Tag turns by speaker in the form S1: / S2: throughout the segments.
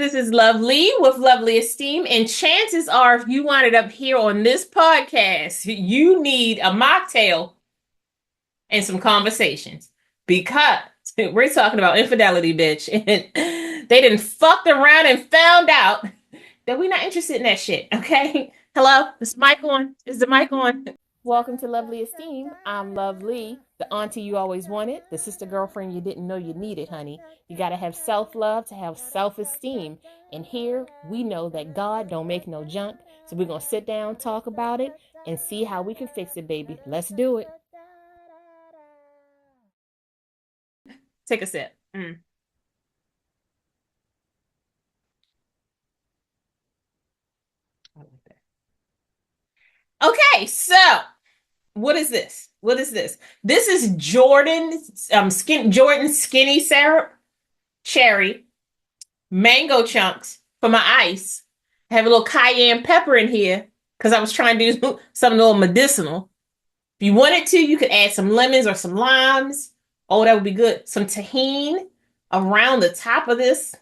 S1: This is Lovely with Lovely Esteem, and chances are, if you wind up here on this podcast, you need a mocktail and some conversations because we're talking about infidelity, bitch, and they didn't fucked around and found out that we're not interested in that shit. Okay, hello, is mic on? Is the mic on? Welcome to Lovely Esteem. I'm Lovely, the auntie you always wanted, the sister girlfriend you didn't know you needed, honey. You got to have self-love to have self-esteem. And here we know that God don't make no junk. So we're going to sit down, talk about it, and see how we can fix it, baby. Let's do it. Take a sip. I like that. Okay, so what is this? What is this? This is Jordan skinny syrup, cherry, mango chunks for my ice. I have a little cayenne pepper in here because I was trying to do something a little medicinal. If you wanted to, you could add some lemons or some limes. Oh, that would be good. Some tahini around the top of this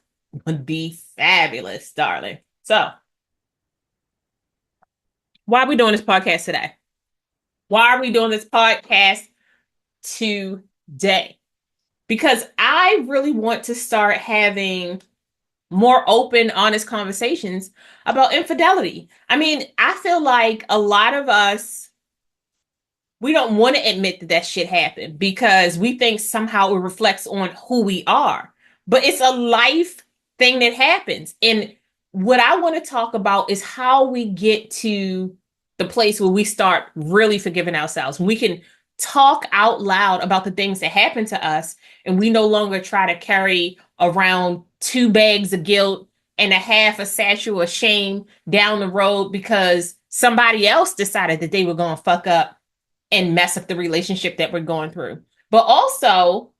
S1: would be fabulous, darling. So, why are we doing this podcast today? Why are we doing this podcast today? Because I really want to start having more open, honest conversations about infidelity. I mean, I feel like a lot of us, we don't want to admit that shit happened because we think somehow it reflects on who we are. But it's a life thing that happens. And what I want to talk about is how we get to the place where we start really forgiving ourselves. We can talk out loud about the things that happen to us, and we no longer try to carry around 2 bags of guilt and a half a satchel of shame down the road because somebody else decided that they were going to fuck up and mess up the relationship that we're going through. But also,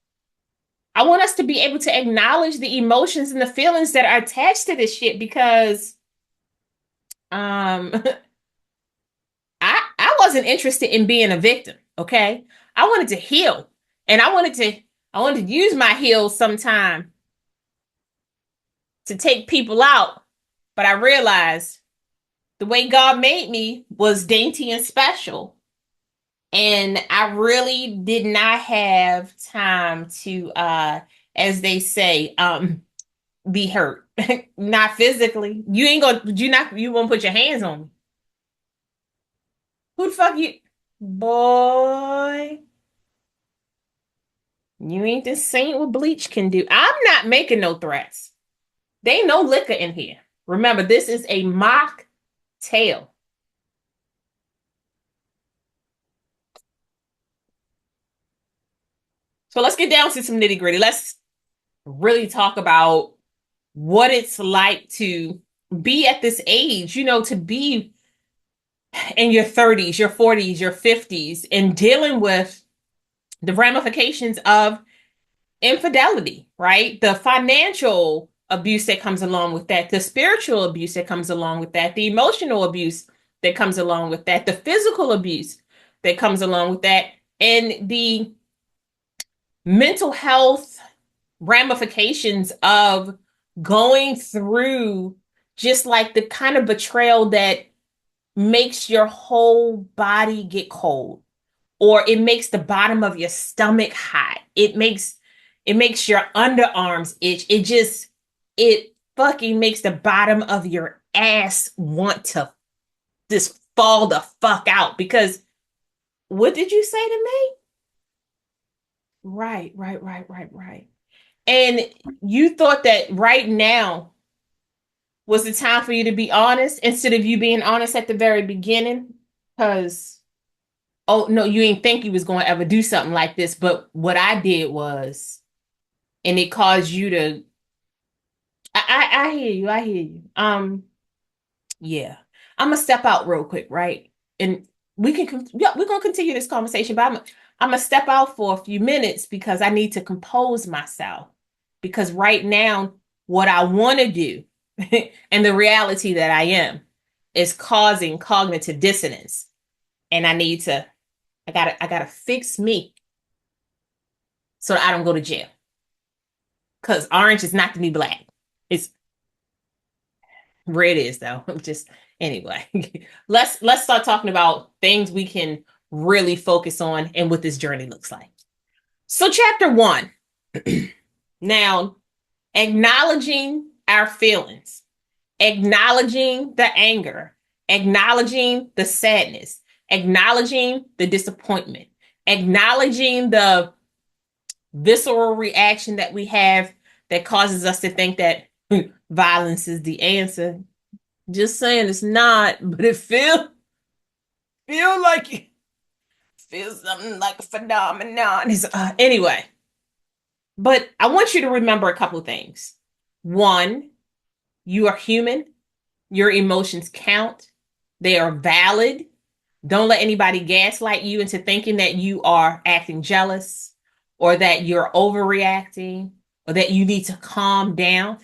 S1: I want us to be able to acknowledge the emotions and the feelings that are attached to this shit because um I wasn't interested in being a victim, okay? I wanted to heal. And I wanted to use my heels sometime to take people out, but I realized the way God made me was dainty and special. And I really did not have time to as they say, be hurt. Not physically. You won't put your hands on me. Who the fuck you? Boy, you ain't the saint what bleach can do. I'm not making no threats. They no liquor in here. Remember, this is a mock tale. So let's get down to some nitty gritty. Let's really talk about what it's like to be at this age, to be in your 30s, your 40s, your 50s, and dealing with the ramifications of infidelity, right? The financial abuse that comes along with that, the spiritual abuse that comes along with that, the emotional abuse that comes along with that, the physical abuse that comes along with that, and the mental health ramifications of going through just like the kind of betrayal that makes your whole body get cold, or it makes the bottom of your stomach hot. It makes your underarms itch. It fucking makes the bottom of your ass want to just fall the fuck out because what did you say to me? Right, right, right, right, right. And you thought that right now was the time for you to be honest instead of you being honest at the very beginning? Because, oh, no, you didn't think you was going to ever do something like this. But what I did was, and it caused you to, I hear you. I hear you. Yeah. I'm going to step out real quick, right? And yeah, we're going to continue this conversation, but I'm going to step out for a few minutes because I need to compose myself. Because right now, what I want to do and the reality that I am is causing cognitive dissonance. And I gotta fix me so that I don't go to jail. Because orange is not the new black. It's Where it is though. Just anyway. Let's start talking about things we can really focus on and what this journey looks like. So chapter 1. Now, acknowledging our feelings, acknowledging the anger, acknowledging the sadness, acknowledging the disappointment, acknowledging the visceral reaction that we have that causes us to think that violence is the answer. Just saying it's not, but it feel like it feels something like a phenomenon. Anyway, but I want you to remember a couple of things. One, you are human. Your emotions count. They are valid. Don't let anybody gaslight you into thinking that you are acting jealous or that you're overreacting or that you need to calm down.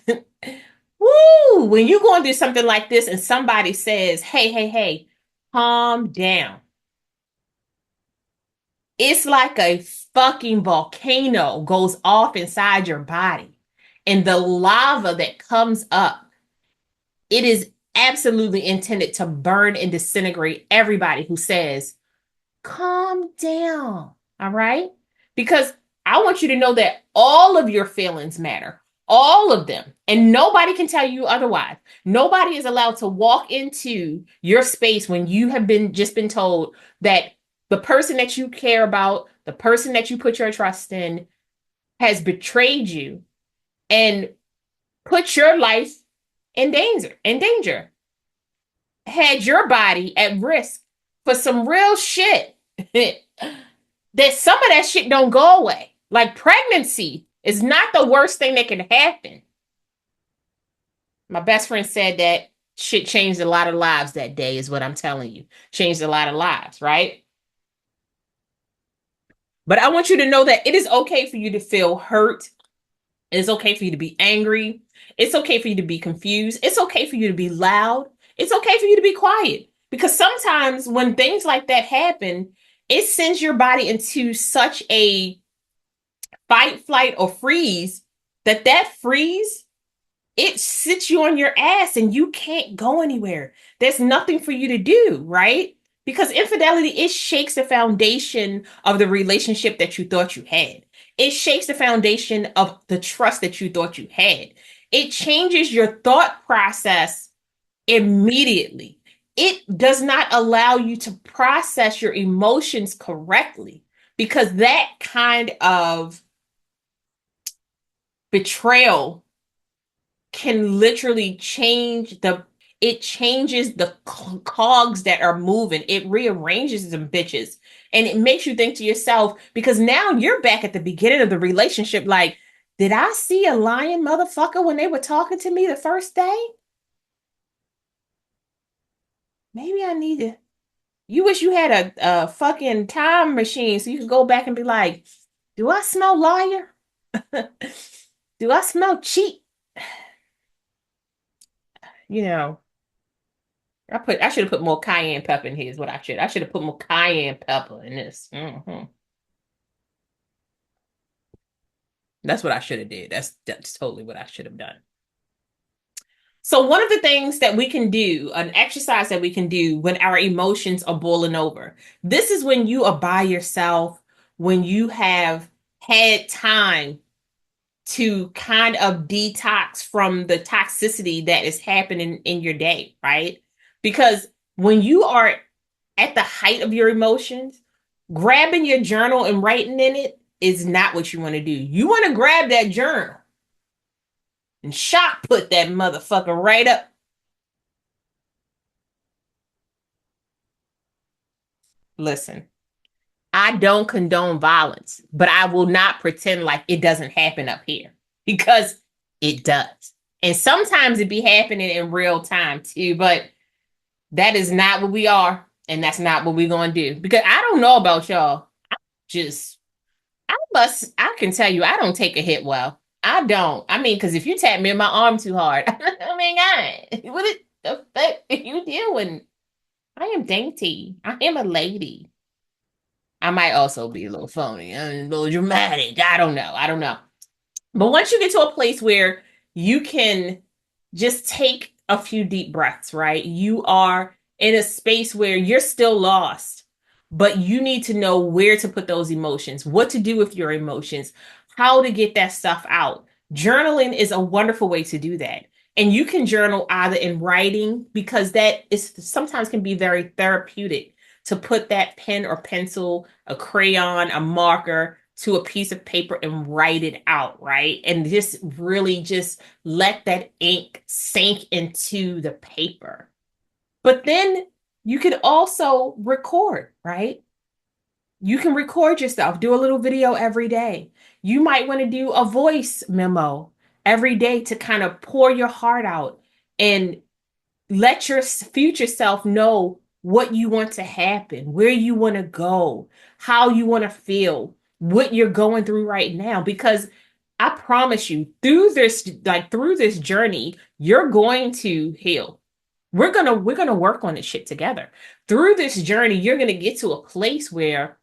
S1: Woo! When you're going through something like this and somebody says, hey, hey, hey, calm down. It's like a fucking volcano goes off inside your body. And the lava that comes up, it is absolutely intended to burn and disintegrate everybody who says, calm down. All right? Because I want you to know that all of your feelings matter, all of them. And nobody can tell you otherwise. Nobody is allowed to walk into your space when you have been told that the person that you care about, the person that you put your trust in, has betrayed you and put your life in danger, had your body at risk for some real shit. That some of that shit don't go away. Like pregnancy is not the worst thing that can happen. My best friend said that shit changed a lot of lives that day, is what I'm telling you. Changed a lot of lives, right? But I want you to know that it is okay for you to feel hurt. It's okay for you to be angry. It's okay for you to be confused. It's okay for you to be loud. It's okay for you to be quiet. Because sometimes when things like that happen, it sends your body into such a fight, flight, or freeze that freeze, it sits you on your ass and you can't go anywhere. There's nothing for you to do, right? Because infidelity, it shakes the foundation of the relationship that you thought you had. It shakes the foundation of the trust that you thought you had. It changes your thought process immediately. It does not allow you to process your emotions correctly because that kind of betrayal can literally it changes the cogs that are moving. It rearranges them bitches. And it makes you think to yourself, because now you're back at the beginning of the relationship. Like, did I see a lying motherfucker when they were talking to me the first day? Maybe I need to. You wish you had a fucking time machine so you could go back and be like, do I smell liar? Do I smell cheat? You know, I should have put more cayenne pepper in here is what I should. I should have put more cayenne pepper in this. That's what I should have did. That's totally what I should have done. So one of the things that we can do, an exercise that we can do when our emotions are boiling over, this is when you are by yourself, when you have had time to kind of detox from the toxicity that is happening in your day, right? Because when you are at the height of your emotions, grabbing your journal and writing in it is not what you want to do. You want to grab that journal and shock put that motherfucker right up. Listen, I don't condone violence, but I will not pretend like it doesn't happen up here because it does. And sometimes it be happening in real time too, but that is not what we are. And that's not what we're going to do. Because I don't know about y'all. Just, I can tell you, I don't take a hit well. I don't. I mean, because if you tap me in my arm too hard, I mean, what the fuck are you doing? I am dainty. I am a lady. I might also be a little phony, a little dramatic. I don't know. I don't know. But once you get to a place where you can just take a few deep breaths, right? You are in a space where you're still lost, but you need to know where to put those emotions, what to do with your emotions, how to get that stuff out. Journaling is a wonderful way to do that. And you can journal either in writing, because that is sometimes can be very therapeutic to put that pen or pencil, a crayon, a marker to a piece of paper and write it out, right? And just really just let that ink sink into the paper. But then you could also record, right? You can record yourself, do a little video every day. You might want to do a voice memo every day to kind of pour your heart out and let your future self know what you want to happen, where you want to go, how you want to feel, what you're going through right now. Because I promise you, through this journey, you're going to heal. We're gonna work on this shit together. Through this journey, you're gonna get to a place where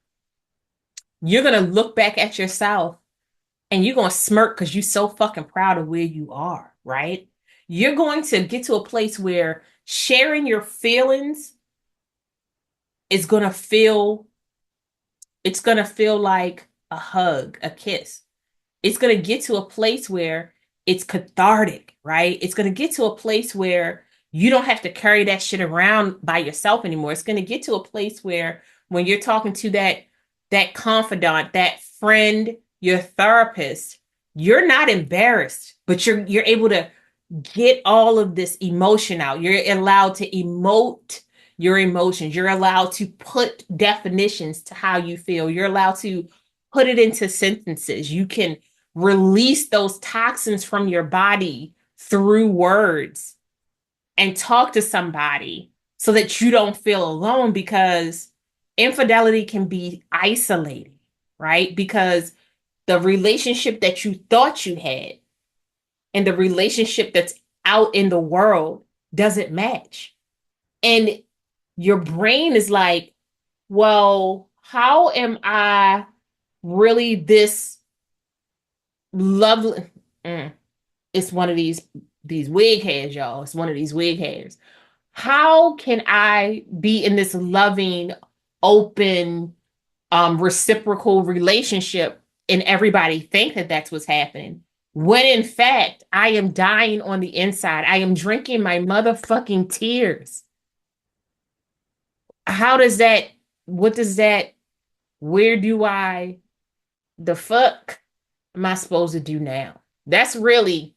S1: you're gonna look back at yourself and you're gonna smirk because you're so fucking proud of where you are, right? You're going to get to a place where sharing your feelings is gonna feel it's gonna feel like a hug, a kiss. It's going to get to a place where it's cathartic, right? It's going to get to a place where you don't have to carry that shit around by yourself anymore. It's going to get to a place where when you're talking to that confidant, that friend, your therapist, you're not embarrassed, but you're able to get all of this emotion out. You're allowed to emote your emotions. You're allowed to put definitions to how you feel. You're allowed to put it into sentences. You can release those toxins from your body through words and talk to somebody so that you don't feel alone, because infidelity can be isolating, right? Because the relationship that you thought you had and the relationship that's out in the world doesn't match. And your brain is like, well, how am I really this lovely? It's one of these wig hairs, y'all. It's one of these wig hairs. How can I be in this loving, open, reciprocal relationship and everybody think that that's what's happening, when in fact I am dying on the inside? I am drinking my motherfucking tears. How does that, what does that, where do I, the fuck am I supposed to do now? That's really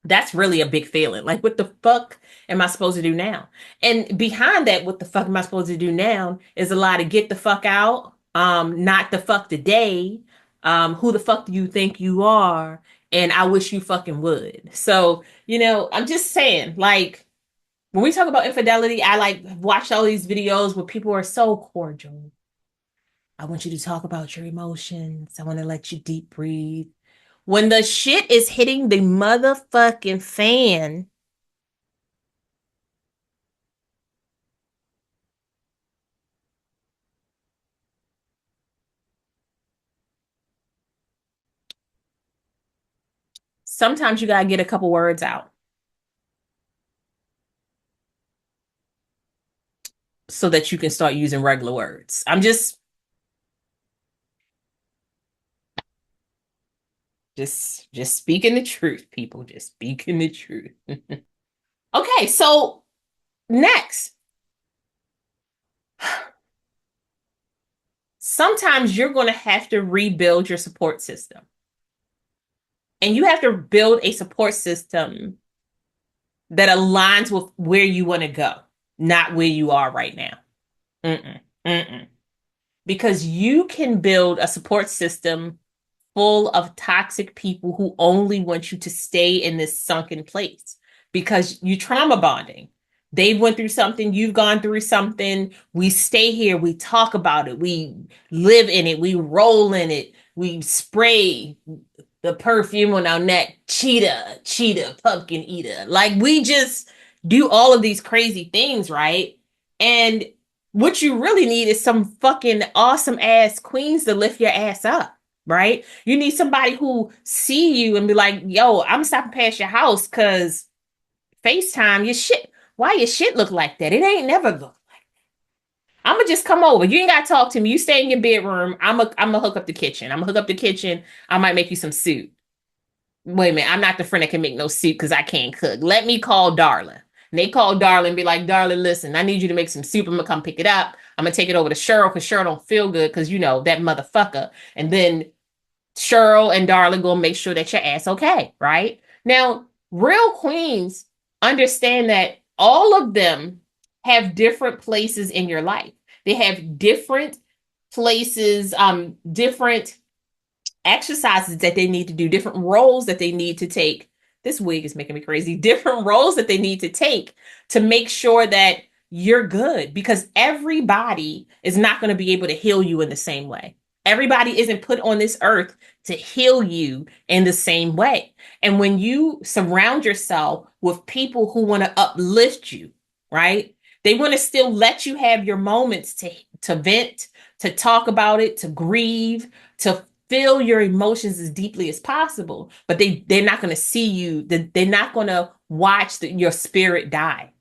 S1: a big feeling. Like, what the fuck am I supposed to do now? And behind that, what the fuck am I supposed to do now, is a lot of get the fuck out, not the fuck today, who the fuck do you think you are? And I wish you fucking would. So, I'm just saying, like, when we talk about infidelity, I like watched all these videos where people are so cordial. I want you to talk about your emotions. I want to let you deep breathe. When the shit is hitting the motherfucking fan, sometimes you gotta get a couple words out so that you can start using regular words. I'm just speaking the truth, people. Just speaking the truth. Okay, so next, sometimes you're going to have to rebuild your support system. And you have to build a support system that aligns with where you want to go, not where you are right now. Mm-mm, mm-mm. Because you can build a support system full of toxic people who only want you to stay in this sunken place because you trauma bonding. They went through something, you've gone through something. We stay here, we talk about it, we live in it, we roll in it, we spray the perfume on our neck, cheetah, pumpkin eater. Like, we just do all of these crazy things, right? And what you really need is some fucking awesome ass queens to lift your ass up, right? You need somebody who see you and be like, yo, I'm stopping past your house because FaceTime your shit. Why your shit look like that? It ain't never look. I'm gonna just come over. You ain't gotta talk to me. You stay in your bedroom. I'm gonna hook up the kitchen. I'm gonna hook up the kitchen. I might make you some soup. Wait a minute. I'm not the friend that can make no soup because I can't cook. Let me call Darla. And they call Darla and be like, Darla, listen, I need you to make some soup. I'm gonna come pick it up. I'm gonna take it over to Cheryl because Cheryl don't feel good because you know that motherfucker. And then Cheryl and Darla gonna make sure that your ass okay, right? Now, real queens understand that all of them have different places in your life. They have different places, different exercises that they need to do, different roles that they need to take. This wig is making me crazy. Different roles that they need to take to make sure that you're good because everybody is not going to be able to heal you in the same way. Everybody isn't put on this earth to heal you in the same way. And when you surround yourself with people who want to uplift you, right? They want to still let you have your moments to vent, to talk about it, to grieve, to feel your emotions as deeply as possible, but they're not going to see you. They're not going to watch your spirit die.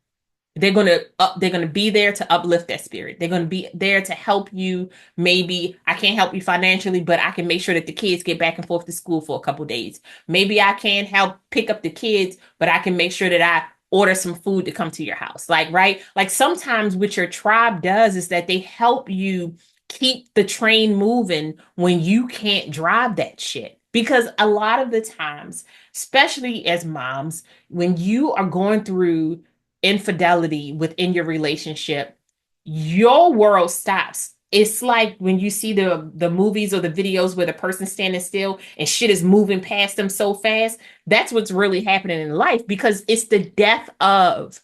S1: They're going to be there to uplift that spirit. They're going to be there to help you. Maybe I can't help you financially, but I can make sure that the kids get back and forth to school for a couple days. Maybe I can't help pick up the kids, but I can make sure that I order some food to come to your house. Like, right? Like sometimes what your tribe does is that they help you keep the train moving when you can't drive that shit. Because a lot of the times, especially as moms, when you are going through infidelity within your relationship, your world stops. It's like when you see the movies or the videos where the person's standing still and shit is moving past them so fast. That's what's really happening in life because it's the death of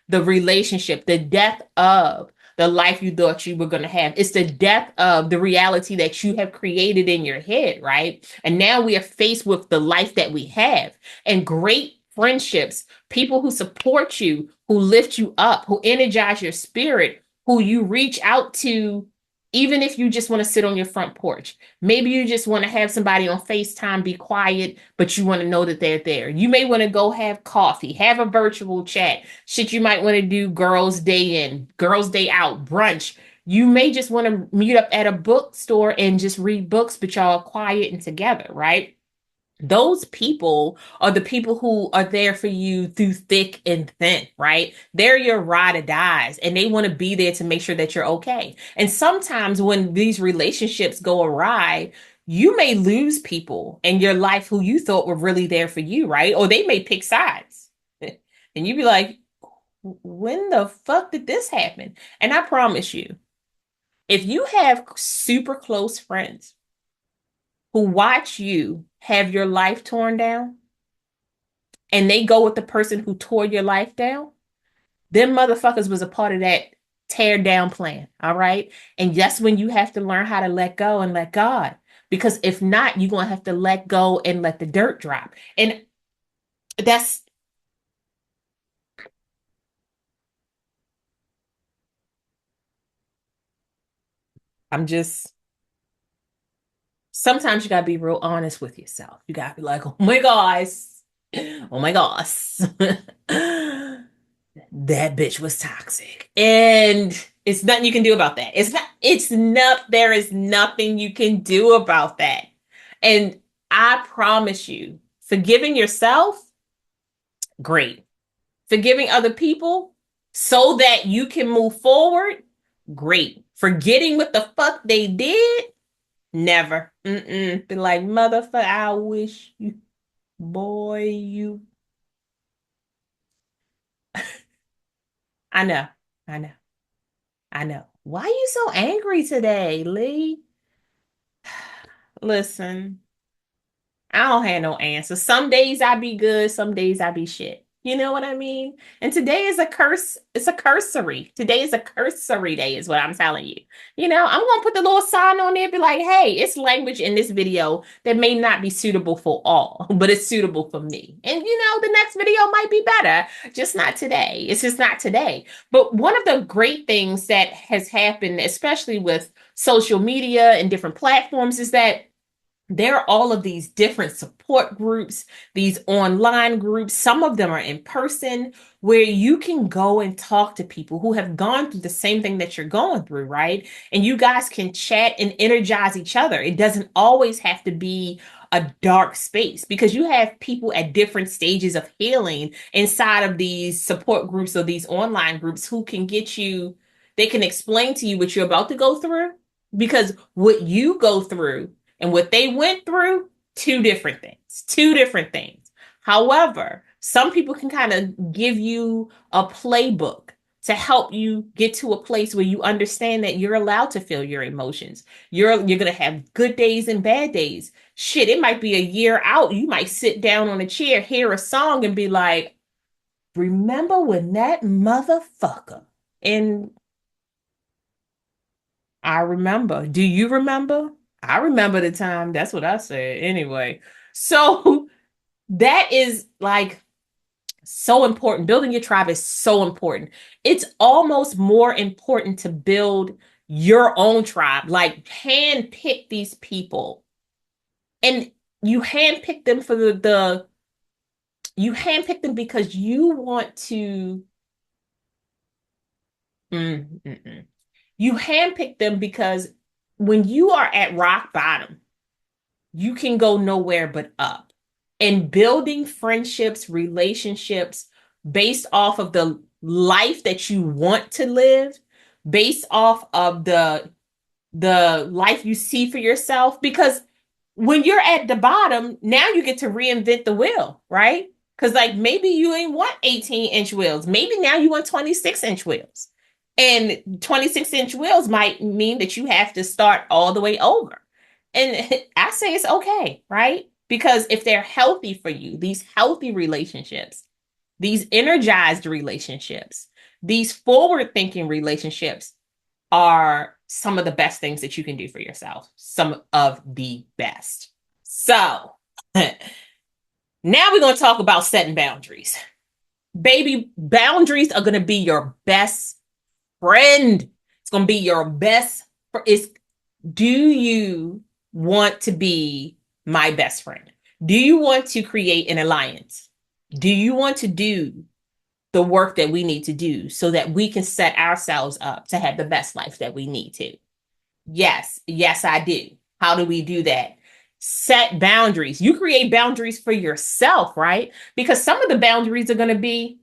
S1: the relationship, the death of the life you thought you were going to have. It's the death of the reality that you have created in your head, right? And now we are faced with the life that we have and great friendships, people who support you, who lift you up, who energize your spirit, who you reach out to, even if you just want to sit on your front porch. Maybe you just want to have somebody on FaceTime, be quiet, but you want to know that they're there. You may want to go have coffee, have a virtual chat. Shit, you might want to do girls' day in, girls' day out, brunch. You may just want to meet up at a bookstore and just read books, but y'all are quiet and together, right? Those people are the people who are there for you through thick and thin, right? They're your ride or dies, and they want to be there to make sure that you're okay. And sometimes when these relationships go awry, you may lose people in your life who you thought were really there for you, right? Or they may pick sides. And you'd be like, when the fuck did this happen? And I promise you, if you have super close friends who watch you have your life torn down and they go with the person who tore your life down, them motherfuckers was a part of that tear down plan. All right. And that's when you have to learn how to let go and let God. Because if not, you're going to have to let go and let the dirt drop. And that's, I'm just, sometimes you got to be real honest with yourself. You got to be like, oh my gosh. Oh my gosh. That bitch was toxic. And it's nothing you can do about that. There is nothing you can do about that. And I promise you, forgiving yourself, great. Forgiving other people so that you can move forward, great. Forgetting what the fuck they did, never. Be like, motherfucker, I wish you, boy, you. I know, I know. I know. Why are you so angry today, Lee? Listen, I don't have no answer. Some days I be good, some days I be shit. You know what I mean? And today is a curse. It's a cursory. Today is a cursory day, is what I'm telling you. You know, I'm gonna put the little sign on there, be like, hey, it's language in this video that may not be suitable for all, but it's suitable for me. And you know, the next video might be better, just not today. It's just not today. But one of the great things that has happened, especially with social media and different platforms, is that there are all of these different support groups, these online groups. Some of them are in person where you can go and talk to people who have gone through the same thing that you're going through, right? And you guys can chat and energize each other. It doesn't always have to be a dark space because you have people at different stages of healing inside of these support groups or these online groups who can get you, they can explain to you what you're about to go through because what you go through and what they went through, two different things, two different things. However, some people can kind of give you a playbook to help you get to a place where you understand that you're allowed to feel your emotions. You're going to have good days and bad days. Shit, it might be a year out. You might sit down on a chair, hear a song and be like, "Remember when that motherfucker?" And I remember. Do you remember? I remember the time. That's what I said. Anyway, so that is like so important. Building your tribe is so important. It's almost more important to build your own tribe. Like hand pick these people, and you hand pick them for the you hand pick them because you want to. Mm, mm, mm. You handpick them because when you are at rock bottom, you can go nowhere but up. And building friendships, relationships based off of the life that you want to live, based off of the life you see for yourself, because when you're at the bottom, now you get to reinvent the wheel, right? Because like maybe you ain't want 18-inch wheels. Maybe now you want 26-inch wheels. And 26-inch wheels might mean that you have to start all the way over. And I say it's okay, right? Because if they're healthy for you, these healthy relationships, these energized relationships, these forward thinking relationships are some of the best things that you can do for yourself. Some of the best. So now we're going to talk about setting boundaries. Baby, boundaries are going to be your best friend. It's going to be your best. It's, do you want to be my best friend? Do you want to create an alliance? Do you want to do the work that we need to do so that we can set ourselves up to have the best life that we need to? Yes, yes, I do. How do we do that? Set boundaries. You create boundaries for yourself, right? Because some of the boundaries are going to be,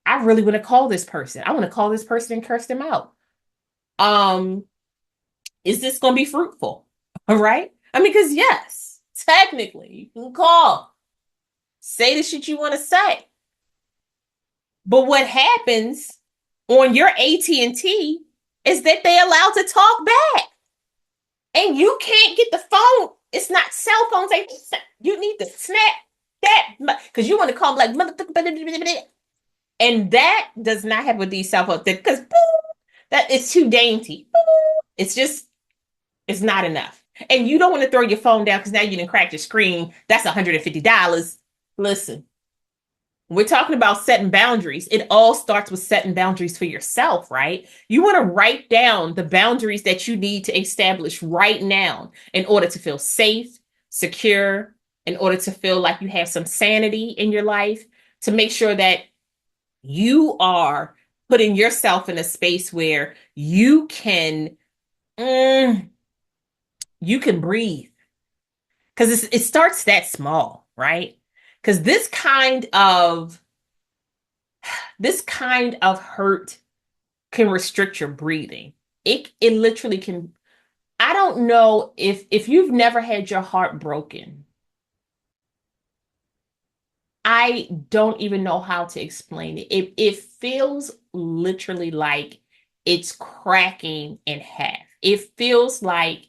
S1: I really want to call this person. I want to call this person and curse them out. Um, is this going to be fruitful? All right. I mean, because yes, technically you can call, say the shit you want to say. But what happens on your AT&T is that they allowed to talk back. And you can't get the phone. It's not cell phones. You need to snap that because you want to call like and that does not happen with these cell phones because that is too dainty. It's just it's not enough. And you don't want to throw your phone down because now you didn't crack your screen. That's $150. Listen, we're talking about setting boundaries. It all starts with setting boundaries for yourself, right? You want to write down the boundaries that you need to establish right now in order to feel safe, secure, in order to feel like you have some sanity in your life, to make sure that you are putting yourself in a space where you can breathe. Because it starts that small, right? Because this kind of hurt can restrict your breathing. It literally can. I don't know if you've never had your heart broken. I don't even know how to explain it. It feels literally like it's cracking in half. It feels like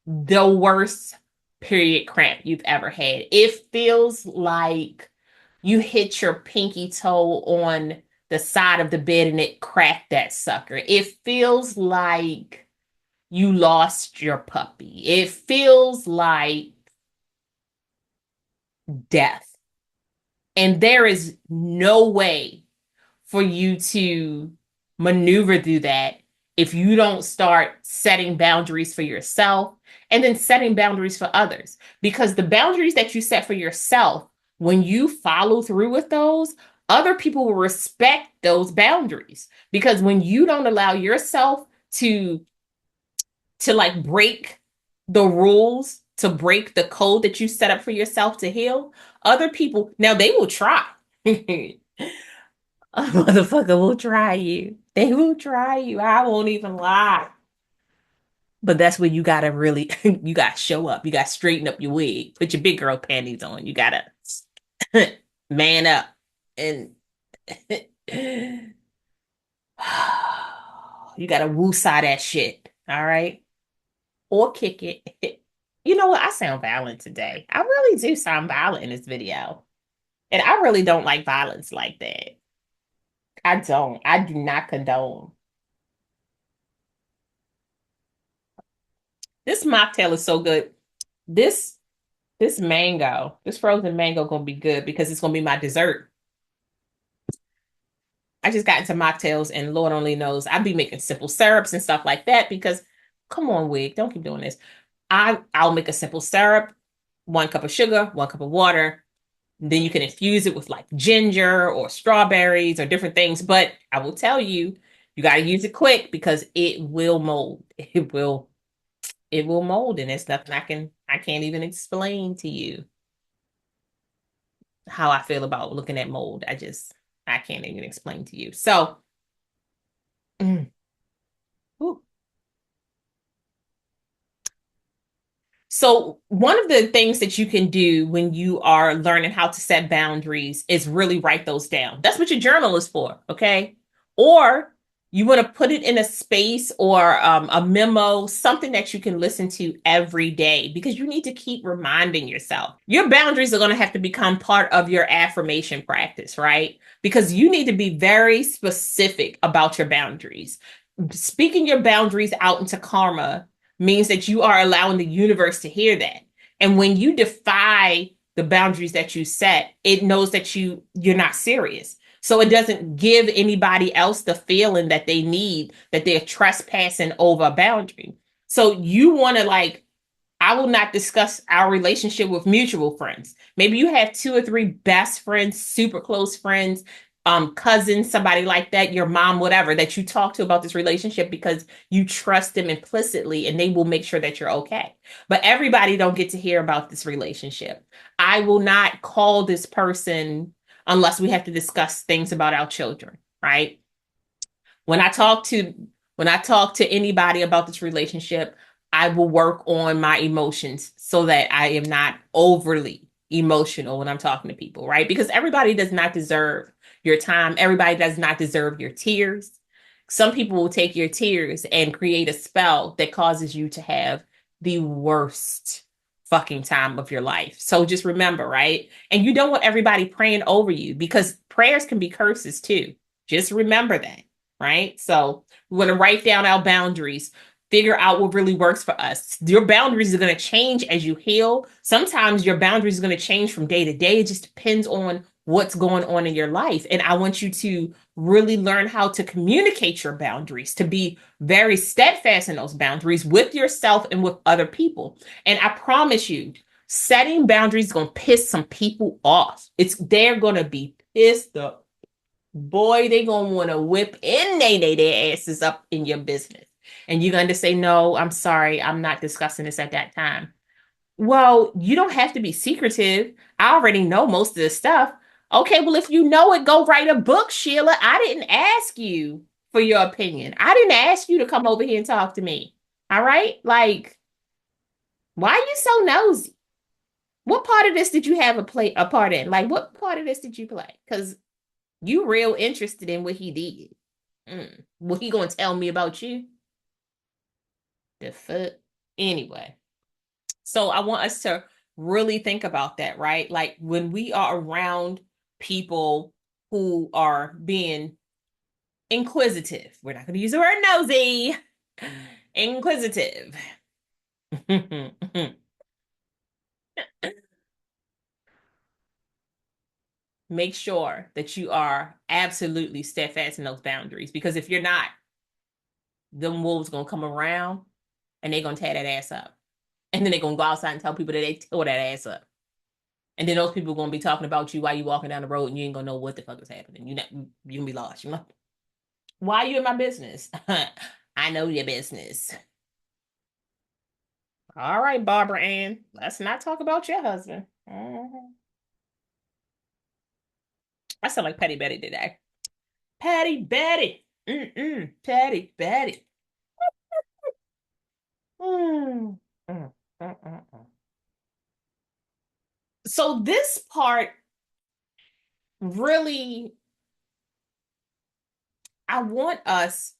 S1: the worst period cramp you've ever had. It feels like you hit your pinky toe on the side of the bed and it cracked that sucker. It feels like you lost your puppy. It feels like death. And there is no way for you to maneuver through that if you don't start setting boundaries for yourself and then setting boundaries for others. Because the boundaries that you set for yourself, when you follow through with those, other people will respect those boundaries. Because when you don't allow yourself to like break the rules, to break the code that you set up for yourself to heal, other people, now they will try. A motherfucker will try you. They will try you. I won't even lie. But that's where you gotta really, you gotta show up. You gotta straighten up your wig, put your big girl panties on. You gotta man up and you gotta woosah that shit. All right. Or kick it. You know what? I sound violent today. I really do sound violent in this video. And I really don't like violence like that. I don't. I do not condone. This mocktail is so good. This this mango, this frozen mango gonna be good because it's gonna be my dessert. I just got into mocktails and Lord only knows I'd be making simple syrups and stuff like that because come on, Wig, don't keep doing this. I'll make a simple syrup, 1 cup of sugar, 1 cup of water. Then you can infuse it with like ginger or strawberries or different things. But I will tell you, you got to use it quick because it will mold. It will mold, and it's nothing I can't even explain to you how I feel about looking at mold. I can't even explain to you. So, mm, whew. So, one of the things that you can do when you are learning how to set boundaries is really write those down. That's what your journal is for, okay? Or you want to put it in a space or a memo, something that you can listen to every day because you need to keep reminding yourself. Your boundaries are going to have to become part of your affirmation practice, right? Because you need to be very specific about your boundaries. Speaking your boundaries out into karma means that you are allowing the universe to hear that. And when you defy the boundaries that you set, it knows that you're not serious. So it doesn't give anybody else the feeling that they need that they're trespassing over a boundary. So you want to like I will not discuss our relationship with mutual friends. Maybe you have 2 or 3 best friends, super close friends, cousins, somebody like that, your mom, whatever, that you talk to about this relationship because you trust them implicitly and they will make sure that you're okay. But everybody don't get to hear about this relationship. I will not call this person unless we have to discuss things about our children, right? when I talk to when I talk to anybody about this relationship, I will work on my emotions so that I am not overly emotional when I'm talking to people, right? Because everybody does not deserve your time. Everybody does not deserve your tears. Some people will take your tears and create a spell that causes you to have the worst fucking time of your life. So just remember, right? And you don't want everybody praying over you because prayers can be curses too. Just remember that, right? So we want to write down our boundaries, figure out what really works for us. Your boundaries are going to change as you heal. Sometimes your boundaries are going to change from day to day. It just depends on what's going on in your life. And I want you to really learn how to communicate your boundaries, to be very steadfast in those boundaries with yourself and with other people. And I promise you, setting boundaries is going to piss some people off. They're going to be pissed off. Boy, they gonna want to whip in their asses up in your business. And you're going to say, no, I'm sorry, I'm not discussing this at that time. Well, you don't have to be secretive. I already know most of this stuff. Okay, well, if you know it, go write a book, Sheila. I didn't ask you for your opinion. I didn't ask you to come over here and talk to me. All right? Like, why are you so nosy? What part of this did you have a part in? Like, what part of this did you play? Because you real interested in what he did. What he gonna tell me about you? The fuck? Anyway, so I want us to really think about that, right? Like when we are around people who are being inquisitive, we're not gonna use the word nosy, inquisitive. Make sure that you are absolutely steadfast in those boundaries because if you're not, them wolves gonna come around and they're gonna tear that ass up. And then they're gonna go outside and tell people that they tore that ass up. And then those people are gonna be talking about you while you walking down the road and you ain't gonna know what the fuck is happening. You gonna be lost, you know? Why are you in my business? I know your business. All right, Barbara Ann. Let's not talk about your husband. I sound like Patty Betty today. Patty Betty. Patty Betty. Mm. Mm, mm. So this part really, I want us,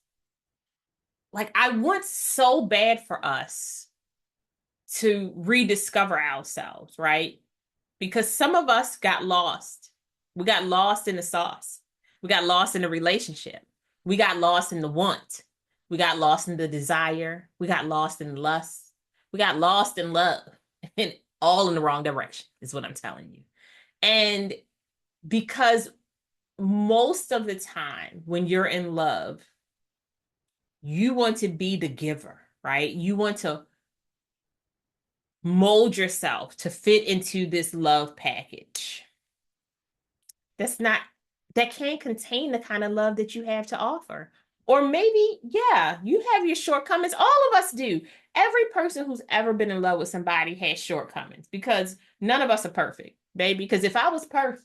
S1: like, I want so bad for us to rediscover ourselves, right? Because some of us got lost. We got lost in the sauce. We got lost in the relationship. We got lost in the want. We got lost in the desire. We got lost in lust. We got lost in love. And all in the wrong direction, is what I'm telling you. And because most of the time when you're in love, you want to be the giver, right? You want to mold yourself to fit into this love package. That's not, that can't contain the kind of love that you have to offer. Or maybe, yeah, you have your shortcomings. All of us do. Every person who's ever been in love with somebody has shortcomings because none of us are perfect, baby. Because if I was perfect,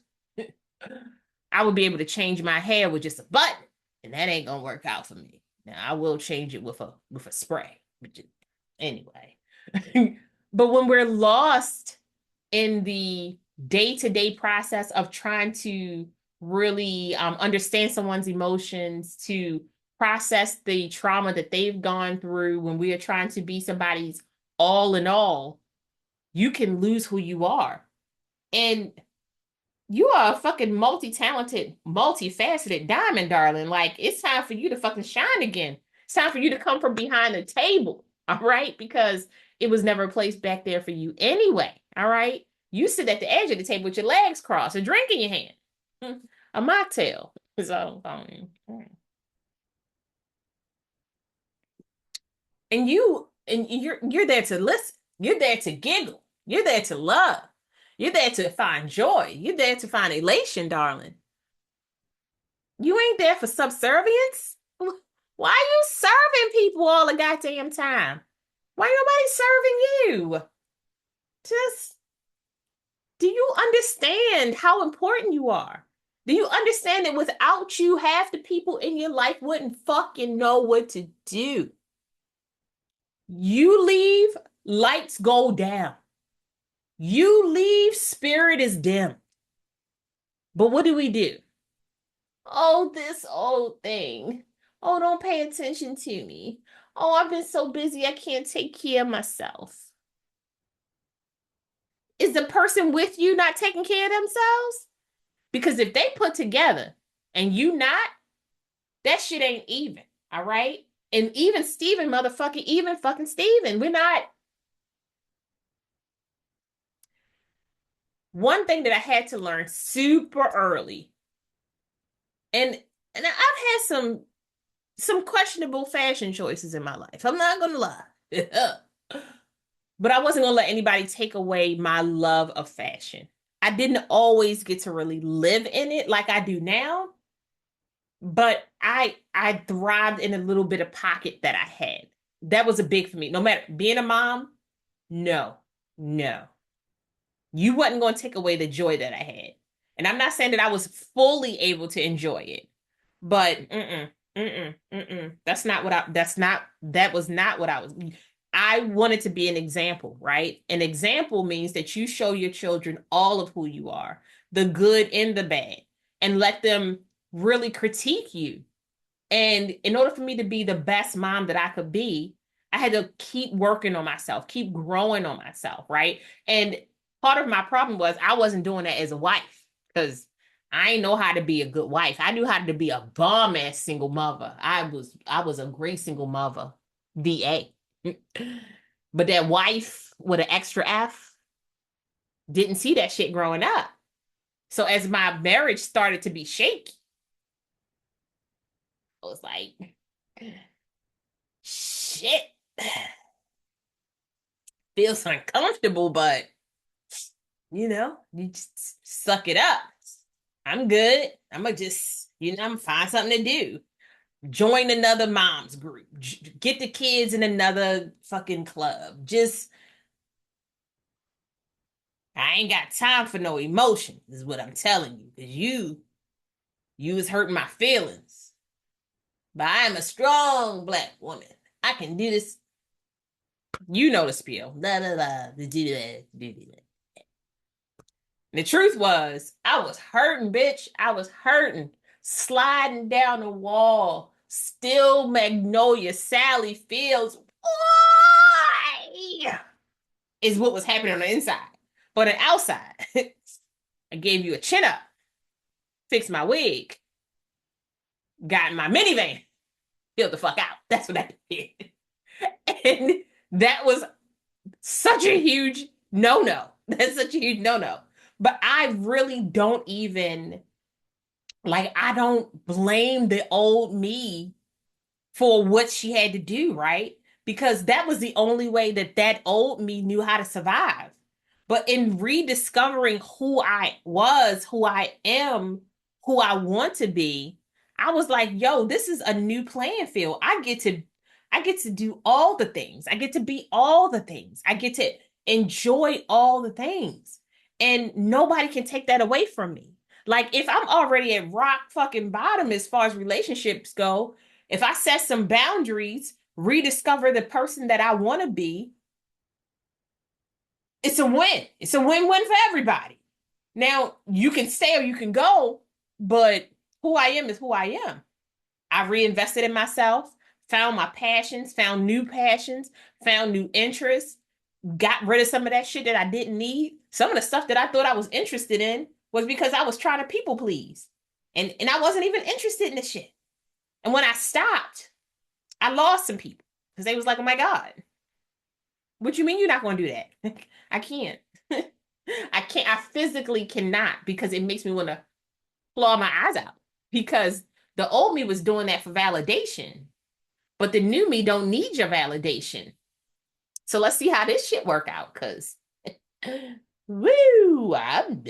S1: I would be able to change my hair with just a button, and that ain't gonna work out for me. Now I will change it with a spray. Anyway. But when we're lost in the day-to-day process of trying to really understand someone's emotions, to process the trauma that they've gone through, when we are trying to be somebody's all in all, you can lose who you are. And you are a fucking multi-talented, multifaceted diamond, darling. Like, it's time for you to fucking shine again. It's time for you to come from behind the table, all right? Because it was never placed back there for you anyway, all right? You sit at the edge of the table with your legs crossed, a drink in your hand, a mocktail. So, and you're there to listen. You're there to giggle. You're there to love. You're there to find joy. You're there to find elation, darling. You ain't there for subservience. Why are you serving people all the goddamn time? Why ain't nobody serving you? Just, do you understand how important you are? Do you understand that without you, half the people in your life wouldn't fucking know what to do? You leave, lights go down. You leave, spirit is dim. But what do? Oh, this old thing. Oh, don't pay attention to me. Oh, I've been so busy, I can't take care of myself. Is the person with you not taking care of themselves? Because if they put together and you not, that shit ain't even. All right. And even Steven, motherfucking, even fucking Steven, we're not. One thing that I had to learn super early, and I've had some questionable fashion choices in my life. I'm not gonna lie. But I wasn't gonna let anybody take away my love of fashion. I didn't always get to really live in it like I do now, but I thrived in a little bit of pocket that I had. That was a big for me. No matter being a mom, no, no. You wasn't going to take away the joy that I had. And I'm not saying that I was fully able to enjoy it, but that's not what that was not what I was. I wanted to be an example, right? An example means that you show your children all of who you are, the good and the bad, and let them really critique you. And in order for me to be the best mom that I could be, I had to keep working on myself, keep growing on myself, right? And part of my problem was I wasn't doing that as a wife because I didn't know how to be a good wife. I knew how to be a bomb ass single mother. I was a great single mother, VA. But that wife with an extra F didn't see that shit growing up. So as my marriage started to be shaky, I was like, shit. Feels uncomfortable, but you just suck it up. I'm good. I'm gonna just, I'm gonna find something to do. Join another mom's group. Get the kids in another fucking club. Just, I ain't got time for no emotion, is what I'm telling you. Because you was hurting my feelings. But I am a strong black woman. I can do this. You know the spiel. La la la. Do that. Do that. The truth was, I was hurting, bitch. I was hurting. Sliding down the wall. Still Magnolia Sally Fields. Why? Is what was happening on the inside. But on the outside, I gave you a chin up, fixed my wig, got in my minivan, peeled the fuck out. That's what I did. And that was such a huge no-no. That's such a huge no-no. But I really don't even, like, I don't blame the old me for what she had to do, right? Because that was the only way that that old me knew how to survive. But in rediscovering who I was, who I am, who I want to be, I was like, yo, this is a new playing field. I get to do all the things. I get to be all the things. I get to enjoy all the things. And nobody can take that away from me. Like if I'm already at rock fucking bottom as far as relationships go, if I set some boundaries, rediscover the person that I want to be, it's a win. It's a win-win for everybody. Now, you can stay or you can go, but who I am is who I am. I reinvested in myself, found my passions, found new interests, got rid of some of that shit that I didn't need. Some of the stuff that I thought I was interested in was because I was trying to people please. And I wasn't even interested in this shit. And when I stopped, I lost some people because they was like, oh my God, what you mean you're not going to do that? I can't. I can't. I physically cannot because it makes me want to claw my eyes out because the old me was doing that for validation, but the new me don't need your validation. So let's see how this shit work out because woo, I've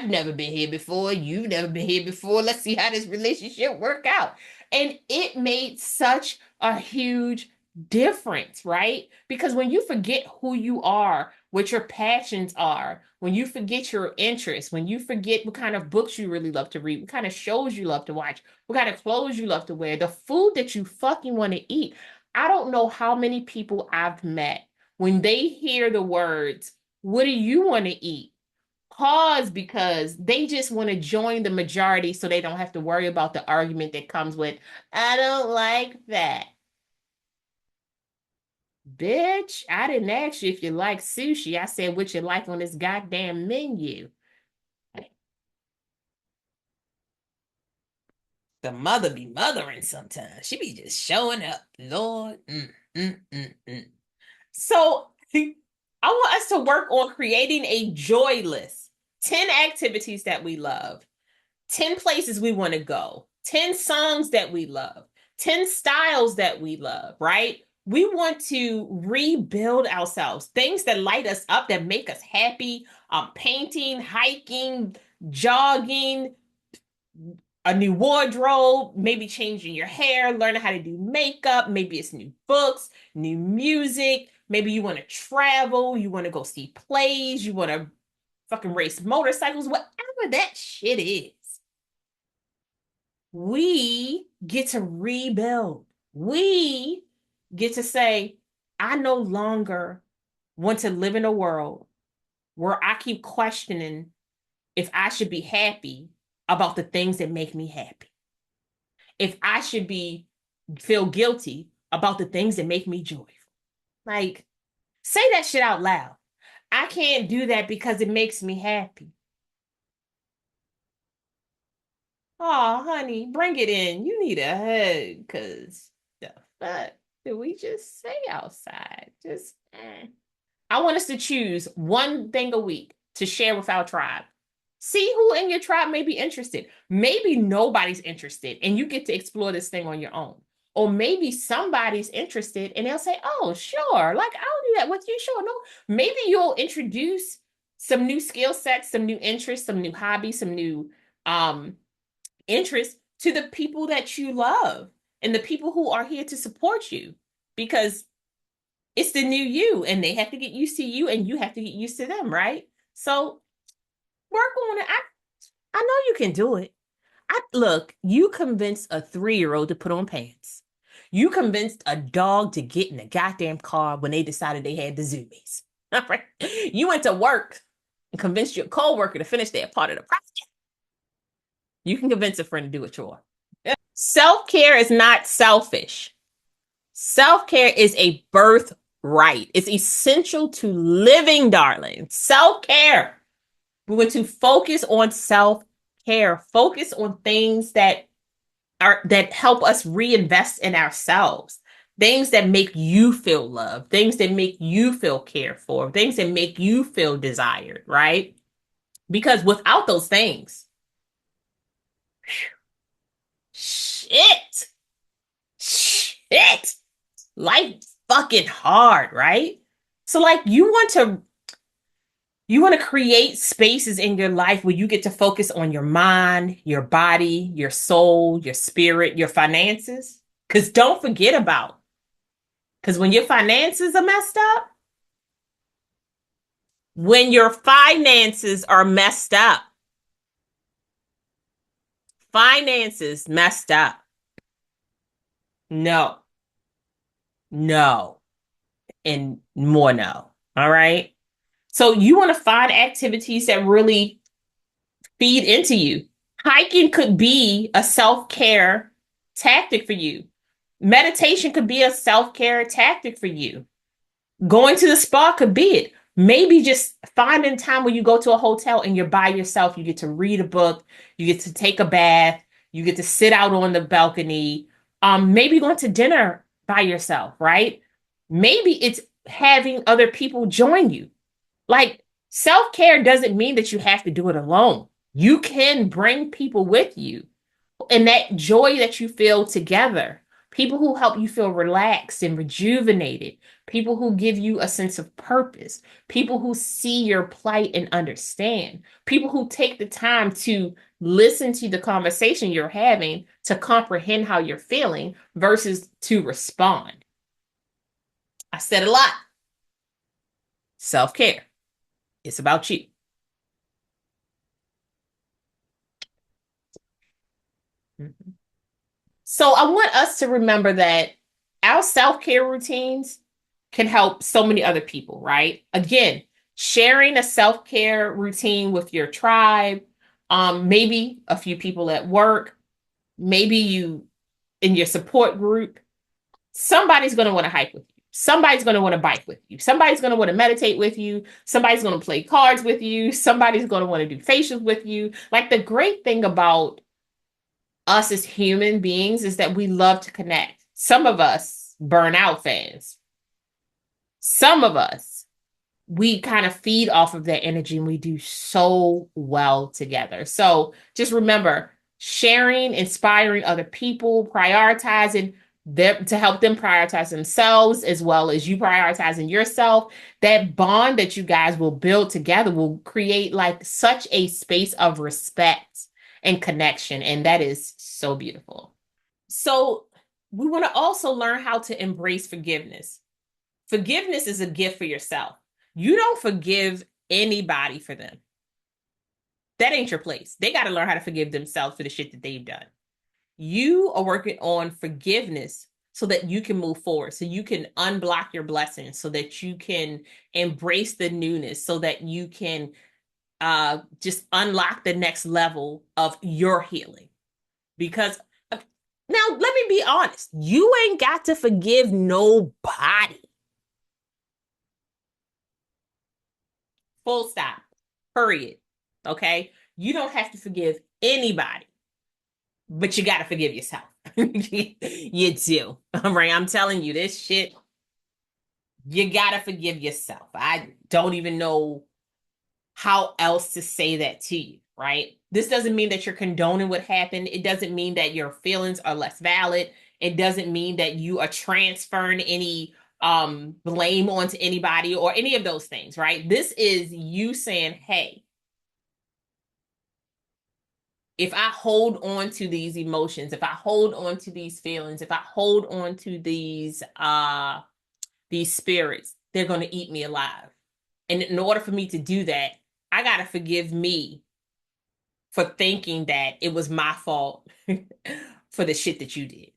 S1: never been here before. You've never been here before. Let's see how this relationship work out. And it made such a huge difference, right? Because when you forget who you are, what your passions are, when you forget your interests, when you forget what kind of books you really love to read, what kind of shows you love to watch, what kind of clothes you love to wear, the food that you fucking want to eat. I don't know how many people I've met when they hear the words, what do you want to eat? Pause because they just want to join the majority so they don't have to worry about the argument that comes with, I don't like that. Bitch, I didn't ask you if you like sushi. I said what you like on this goddamn menu. The mother be mothering sometimes. She be just showing up. Lord. Mm. So I want us to work on creating a joy list. 10 activities that we love, 10 places we want to go, 10 songs that we love, 10 styles that we love, right? We want to rebuild ourselves, things that light us up, that make us happy, painting, hiking, jogging, a new wardrobe, maybe changing your hair, learning how to do makeup, maybe it's new books, new music, maybe you want to travel, you want to go see plays, you want to fucking race motorcycles, whatever that shit is. We get to rebuild. We get to say, I no longer want to live in a world where I keep questioning if I should be happy about the things that make me happy. If I should feel guilty about the things that make me joyful. Like, say that shit out loud. I can't do that because it makes me happy. Oh, honey, bring it in. You need a hug because the fuck did we just say outside? I want us to choose one thing a week to share with our tribe. See who in your tribe may be interested. Maybe nobody's interested, and you get to explore this thing on your own. Or maybe somebody's interested and they'll say, oh, sure, like I'll do that with you. Sure. No, maybe you'll introduce some new skill sets, some new interests, some new hobbies, some new um interests to the people that you love and the people who are here to support you, because it's the new you and they have to get used to you and you have to get used to them, right? So work on it. I know you can do it. Look, you convinced a 3-year-old to put on pants. You convinced a dog to get in a goddamn car when they decided they had the zoomies. All right. You went to work and convinced your coworker to finish their part of the project. You can convince a friend to do a chore. Self-care is not selfish. Self-care is a birthright. It's essential to living, darling. Self-care. We want to focus on self-care. Focus on things that help us reinvest in ourselves. Things that make you feel loved, things that make you feel cared for, things that make you feel desired, right? Because without those things, shit, shit, life fucking hard, right? So like you want to create spaces in your life where you get to focus on your mind, your body, your soul, your spirit, your finances. Because don't forget about, because when your finances are messed up, when your finances are messed up, finances messed up. No, no, and more no. All right. So you want to find activities that really feed into you. Hiking could be a self-care tactic for you. Meditation could be a self-care tactic for you. Going to the spa could be it. Maybe just finding time when you go to a hotel and you're by yourself. You get to read a book, you get to take a bath, you get to sit out on the balcony. Maybe going to dinner by yourself, right? Maybe it's having other people join you. Like self-care doesn't mean that you have to do it alone. You can bring people with you and that joy that you feel together. People who help you feel relaxed and rejuvenated. People who give you a sense of purpose. People who see your plight and understand. People who take the time to listen to the conversation you're having to comprehend how you're feeling versus to respond. I said a lot. Self-care. It's about you. Mhm. So I want us to remember that our self-care routines can help so many other people, right? Again, sharing a self-care routine with your tribe, maybe a few people at work, maybe you in your support group, somebody's going to want to hike with you. Somebody's going to want to bike with you. Somebody's going to want to meditate with you. Somebody's going to play cards with you. Somebody's going to want to do facials with you. Like the great thing about us as human beings is that we love to connect. Some of us burn out fans. Some of us, we kind of feed off of that energy and we do so well together. So just remember sharing, inspiring other people, prioritizing them to help them prioritize themselves as well as you prioritizing yourself. That bond that you guys will build together will create like such a space of respect and connection. And that is so beautiful. So we want to also learn how to embrace forgiveness. Forgiveness is a gift for yourself. You don't forgive anybody for them. That ain't your place. They got to learn how to forgive themselves for the shit that they've done. You are working on forgiveness so that you can move forward, so you can unblock your blessings, so that you can embrace the newness, so that you can just unlock the next level of your healing. Because now, let me be honest, you ain't got to forgive nobody. Full stop. Period. Okay? You don't have to forgive anybody, but you got to forgive yourself. You do. All right. I'm telling you this shit. You got to forgive yourself. I don't even know how else to say that to you, right? This doesn't mean that you're condoning what happened. It doesn't mean that your feelings are less valid. It doesn't mean that you are transferring any blame onto anybody or any of those things, right? This is you saying, hey, if I hold on to these emotions, if I hold on to these feelings, if I hold on to these spirits, they're going to eat me alive. And in order for me to do that, I got to forgive me for thinking that it was my fault for the shit that you did.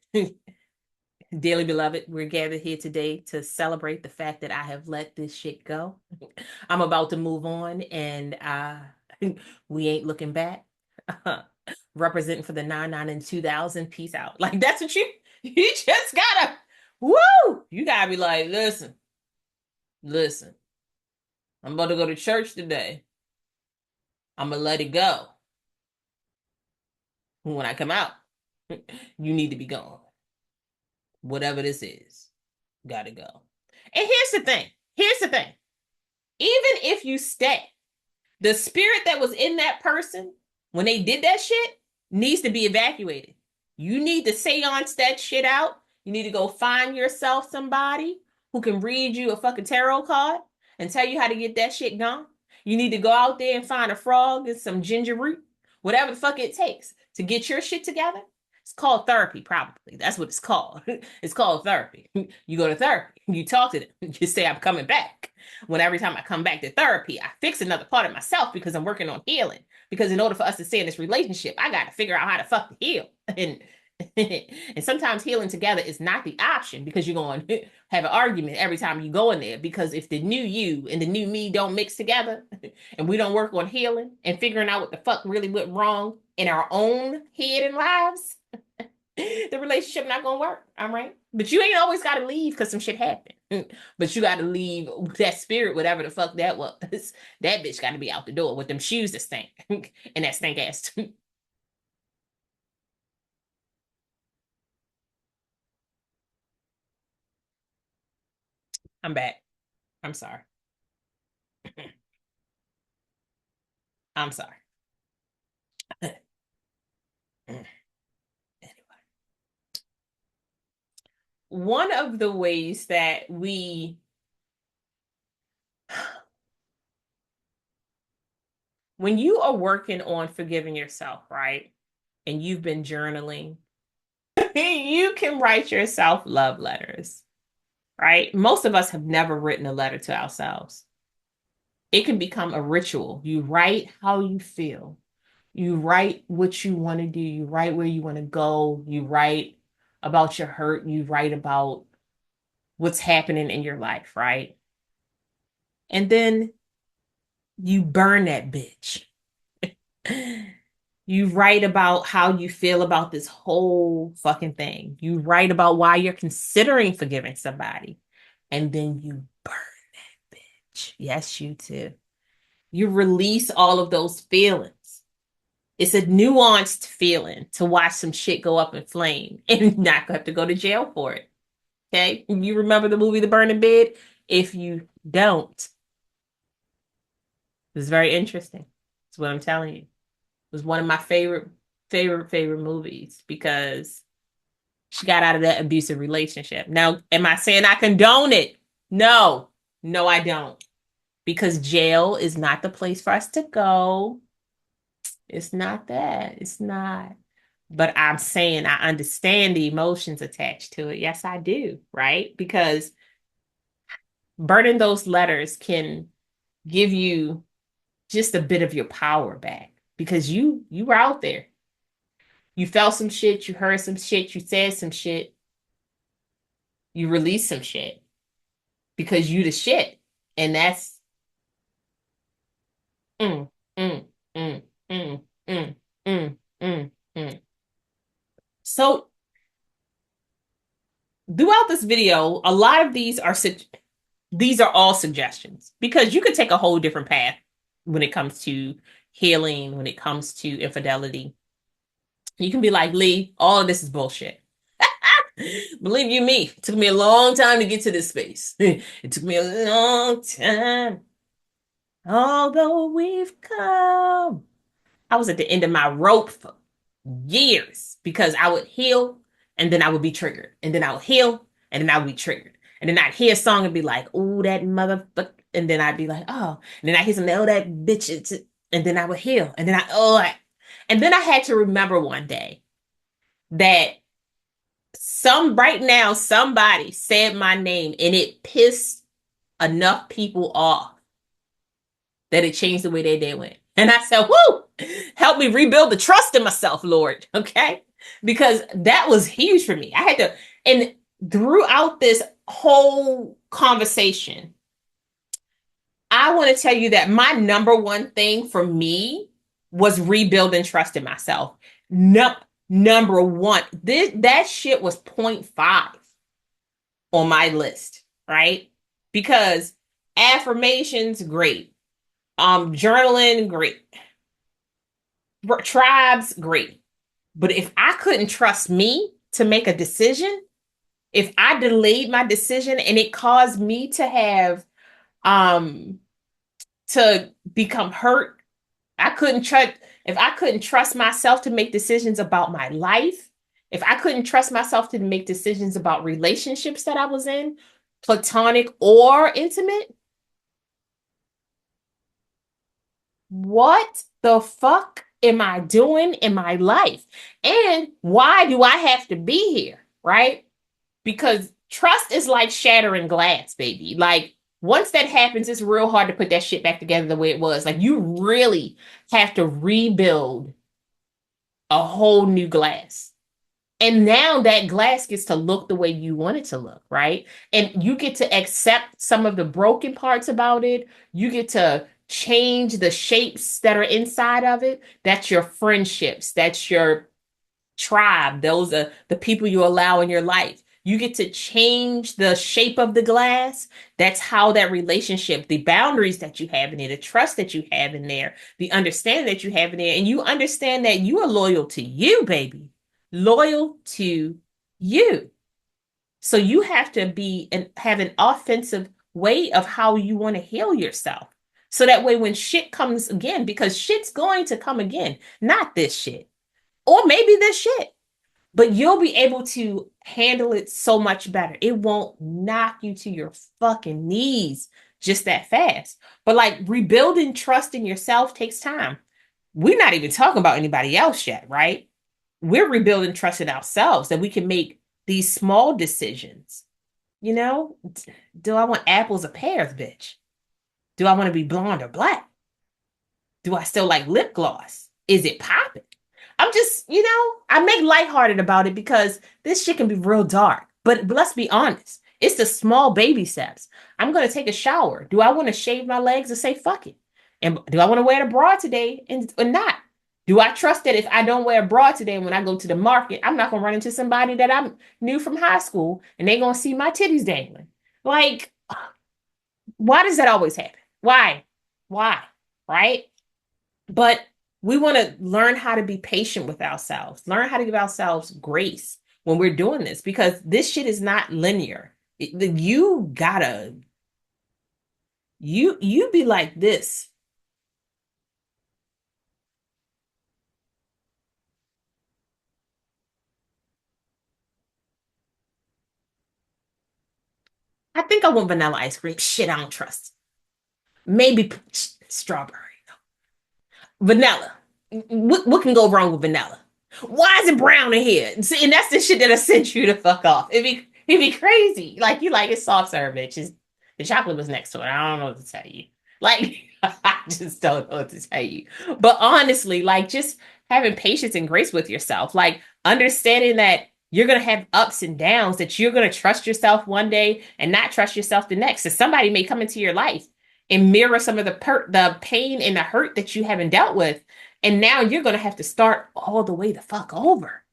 S1: Dearly beloved, we're gathered here today to celebrate the fact that I have let this shit go. I'm about to move on and we ain't looking back. Representing for the 99 and 2000, peace out. Like that's what you just gotta, woo! You gotta be like, listen, I'm about to go to church today. I'm gonna let it go. When I come out, you need to be gone. Whatever this is, gotta go. And here's the thing. Even if you stay, the spirit that was in that person when they did that shit needs to be evacuated. You need to seance that shit out. You need to go find yourself somebody who can read you a fucking tarot card and tell you how to get that shit gone. You need to go out there and find a frog and some ginger root, whatever the fuck it takes to get your shit together. It's called therapy, probably. That's what it's called. It's called therapy. You go to therapy. You talk to them. You say, I'm coming back. When every time I come back to therapy, I fix another part of myself because I'm working on healing. Because in order for us to stay in this relationship, I got to figure out how to fucking heal. And and sometimes healing together is not the option because you're going to have an argument every time you go in there. Because if the new you and the new me don't mix together and we don't work on healing and figuring out what the fuck really went wrong in our own head and lives, the relationship not gonna work. All right. But you ain't always gotta leave because some shit happened. But you gotta leave that spirit, whatever the fuck that was. That bitch gotta be out the door with them shoes that stink. And that stink ass. I'm back. I'm sorry. I'm sorry. Anyway. One of the ways that when you are working on forgiving yourself, right? And you've been journaling, you can write yourself love letters, right? Most of us have never written a letter to ourselves. It can become a ritual. You write how you feel. You write what you want to do. You write where you want to go. You write about your hurt. You write about what's happening in your life, right? And then you burn that bitch. You write about how you feel about this whole fucking thing. You write about why you're considering forgiving somebody. And then you burn that bitch. Yes, you too. You release all of those feelings. It's a nuanced feeling to watch some shit go up in flame and not have to go to jail for it. Okay? You remember the movie The Burning Bed? If you don't, it's very interesting. That's what I'm telling you. It was one of my favorite movies because she got out of that abusive relationship. Now, am I saying I condone it? No. No, I don't. Because jail is not the place for us to go. It's not that. It's not. But I'm saying I understand the emotions attached to it. Yes, I do, right? Because burning those letters can give you just a bit of your power back because you were out there. You felt some shit, you heard some shit, you said some shit, you released some shit because you the shit. And that's mm, mm, mm, mm, mm, mm, mm. So throughout this video, a lot of these are all suggestions because you could take a whole different path when it comes to healing, when it comes to infidelity. You can be like, Lee, all of this is bullshit. Believe you me, it took me a long time to get to this space. It took me a long time. Although we've come. I was at the end of my rope for years because I would heal and then I would be triggered, and then I would heal, and then I would be triggered, and then I'd hear a song and be like, "Oh, that motherfucker," and then I'd be like, "Oh," and then I hear something, "Oh, that bitch," and then I would heal, and then and then I had to remember one day that right now somebody said my name and it pissed enough people off that it changed the way their day went. And I said, "Whoo, help me rebuild the trust in myself, Lord." Okay. Because that was huge for me. I had to, and throughout this whole conversation, I want to tell you that my number one thing for me was rebuilding trust in myself. No, number one, that shit was point 0.5 on my list, right? Because affirmations, great. Journaling, great. Tribes, great. But if I couldn't trust me to make a decision, if I delayed my decision and it caused me to have um to become hurt, I couldn't trust if I couldn't trust myself to make decisions about my life, if I couldn't trust myself to make decisions about relationships that I was in, platonic or intimate, what the fuck am I doing in my life? And why do I have to be here? Right? Because trust is like shattering glass, baby. Like, once that happens, it's real hard to put that shit back together the way it was. Like, you really have to rebuild a whole new glass. And now that glass gets to look the way you want it to look, right? And you get to accept some of the broken parts about it. You get to change the shapes that are inside of it. That's your friendships. That's your tribe. Those are the people you allow in your life. You get to change the shape of the glass. That's how that relationship, the boundaries that you have in there, the trust that you have in there, the understanding that you have in there, and you understand that you are loyal to you, baby. Loyal to you. So you have to be and have an offensive way of how you want to heal yourself. So that way when shit comes again, because shit's going to come again, not this shit. Or maybe this shit, but you'll be able to handle it so much better. It won't knock you to your fucking knees just that fast. But like, rebuilding trust in yourself takes time. We're not even talking about anybody else yet, right? We're rebuilding trust in ourselves that we can make these small decisions. You know, do I want apples or pears, bitch? Do I want to be blonde or black? Do I still like lip gloss? Is it popping? I'm just, I make lighthearted about it because this shit can be real dark. But let's be honest. It's the small baby steps. I'm going to take a shower. Do I want to shave my legs or say fuck it? And do I want to wear a bra today or not? Do I trust that if I don't wear a bra today, when I go to the market, I'm not going to run into somebody that I knew from high school and they're going to see my titties dangling? Like, why does that always happen? Why? Why? Right? But we want to learn how to be patient with ourselves, learn how to give ourselves grace when we're doing this, because this shit is not linear. You gotta, you be like this. I think I want vanilla ice cream. Shit, I don't trust. Maybe strawberry. Vanilla. What can go wrong with vanilla? Why is it brown in here? See, and that's the shit that I sent you to fuck off. It'd be crazy. Like, you like, it's soft serve, bitch. The chocolate was next to it. I don't know what to tell you. Like, I just don't know what to tell you. But honestly, like, just having patience and grace with yourself, like understanding that you're gonna have ups and downs, that you're gonna trust yourself one day and not trust yourself the next. So somebody may come into your life and mirror some of the pain and the hurt that you haven't dealt with. And now you're going to have to start all the way the fuck over.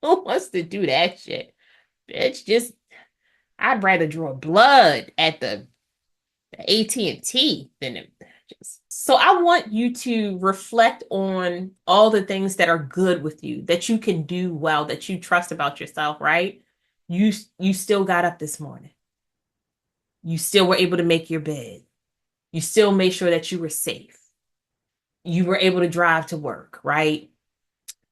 S1: Who wants to do that shit? Bitch, just, I'd rather draw blood at the AT&T than just. So I want you to reflect on all the things that are good with you, that you can do well, that you trust about yourself, right? You still got up this morning. You still were able to make your bed. You still made sure that you were safe. You were able to drive to work, right?